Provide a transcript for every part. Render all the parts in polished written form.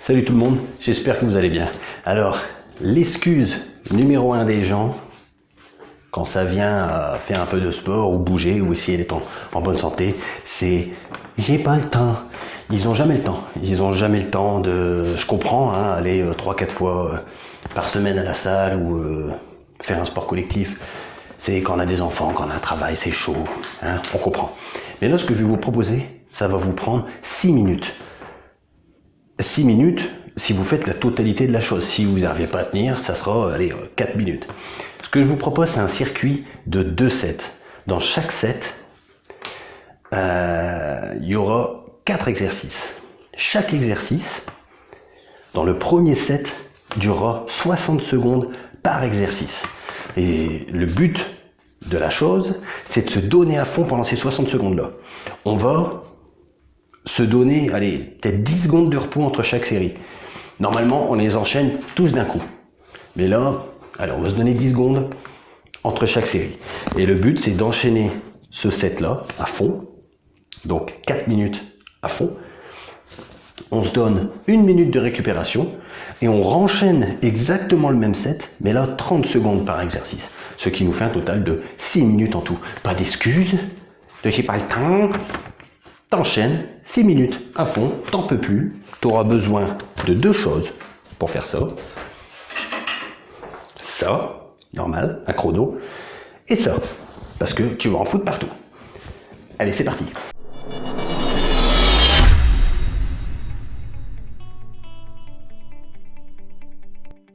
Salut tout le monde, j'espère que vous allez bien. Alors, l'excuse numéro 1 des gens, quand ça vient à faire un peu de sport ou bouger ou essayer d'être en bonne santé, c'est « j'ai pas le temps ». Ils ont jamais le temps. Ils ont jamais le temps de... Je comprends, hein, aller 3-4 fois par semaine à la salle ou faire un sport collectif. C'est quand on a des enfants, quand on a un travail, c'est chaud, hein, on comprend. Mais là, ce que je vais vous proposer, ça va vous prendre 6 minutes. 6 minutes, si vous faites la totalité de la chose. Si vous n'arrivez pas à tenir, ça sera, allez, 4 minutes. Ce que je vous propose, c'est un circuit de 2 sets. Dans chaque set, il y aura 4 exercices. Chaque exercice, dans le premier set, durera 60 secondes par exercice. Et le but de la chose, c'est de se donner à fond pendant ces 60 secondes-là. On va se donner, allez, peut-être 10 secondes de repos entre chaque série. Normalement, on les enchaîne tous d'un coup. Mais là, allez, on va se donner 10 secondes entre chaque série. Et le but, c'est d'enchaîner ce set-là à fond. Donc, 4 minutes à fond. On se donne 1 minute de récupération et on renchaîne exactement le même set, mais là 30 secondes par exercice. Ce qui nous fait un total de 6 minutes en tout. Pas d'excuses, de j'ai pas le temps. T'enchaînes 6 minutes à fond, t'en peux plus. Tu auras besoin de 2 choses pour faire ça. Ça, normal, un chrono. Et ça, parce que tu vas en foutre partout. Allez, c'est parti.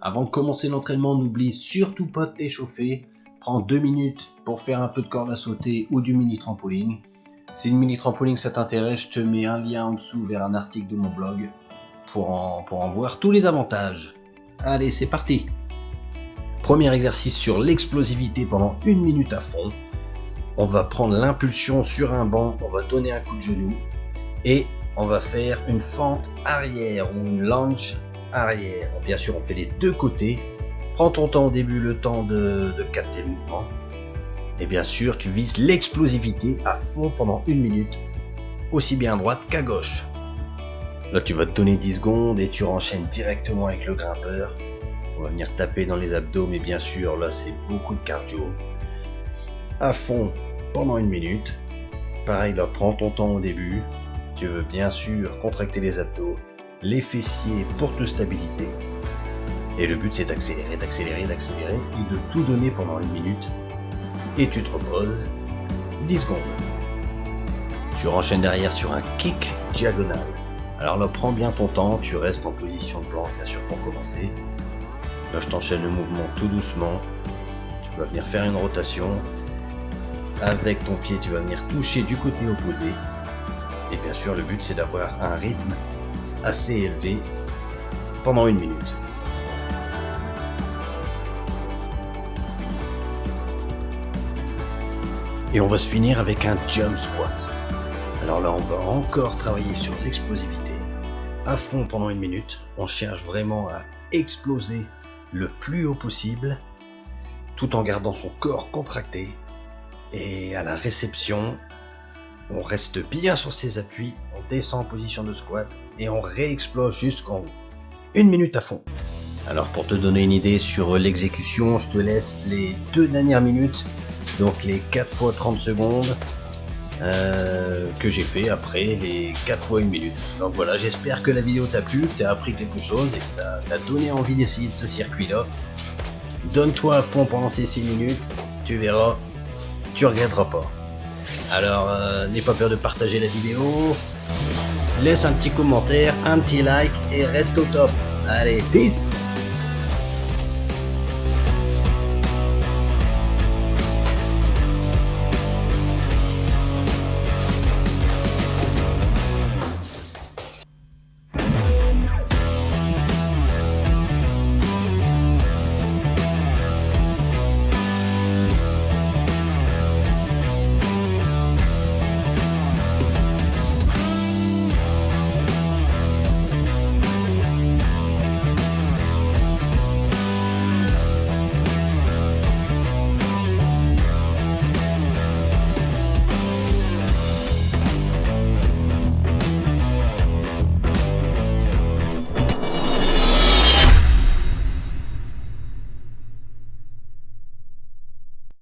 Avant de commencer l'entraînement, n'oublie surtout pas de t'échauffer. Prends 2 minutes pour faire un peu de corde à sauter ou du mini trampoline. Si le mini trampoline ça t'intéresse, je te mets un lien en dessous vers un article de mon blog pour en voir tous les avantages. Allez, c'est parti. Premier exercice sur l'explosivité pendant 1 minute à fond. On va prendre l'impulsion sur un banc, on va donner un coup de genou et on va faire une fente arrière ou une lunge arrière. Bien sûr, on fait les deux côtés. Prends ton temps au début, le temps de capter le mouvement. Et bien sûr, tu vises l'explosivité à fond pendant 1 minute, aussi bien à droite qu'à gauche. Là, tu vas te donner 10 secondes et tu enchaînes directement avec le grimpeur. On va venir taper dans les abdos, mais bien sûr, là, c'est beaucoup de cardio. À fond pendant 1 minute. Pareil, là, prends ton temps au début. Tu veux bien sûr contracter les abdos, les fessiers pour te stabiliser. Et le but, c'est d'accélérer, d'accélérer, d'accélérer et de tout donner pendant 1 minute. Et tu te reposes 10 secondes. Tu enchaînes derrière sur un kick diagonal. Alors là, prends bien ton temps, tu restes en position de planche, bien sûr, pour commencer. Là, je t'enchaîne le mouvement tout doucement. Tu vas venir faire une rotation. Avec ton pied, tu vas venir toucher du côté opposé. Et bien sûr, le but, c'est d'avoir un rythme assez élevé pendant 1 minute. Et on va se finir avec un jump squat. Alors là, on va encore travailler sur l'explosivité. À fond pendant 1 minute. On cherche vraiment à exploser le plus haut possible, tout en gardant son corps contracté. Et à la réception, on reste bien sur ses appuis, on descend en position de squat et on réexplose jusqu'en haut. 1 minute à fond. Alors pour te donner une idée sur l'exécution, je te laisse les 2 dernières minutes. Donc les 4 fois 30 secondes que j'ai fait après les 4 fois 1 minute. Donc voilà, j'espère que la vidéo t'a plu, que t'as appris quelque chose et que ça t'a donné envie d'essayer de ce circuit-là. Donne-toi à fond pendant ces 6 minutes, tu verras, tu regretteras pas. Alors n'aie pas peur de partager la vidéo, laisse un petit commentaire, un petit like et reste au top. Allez, peace!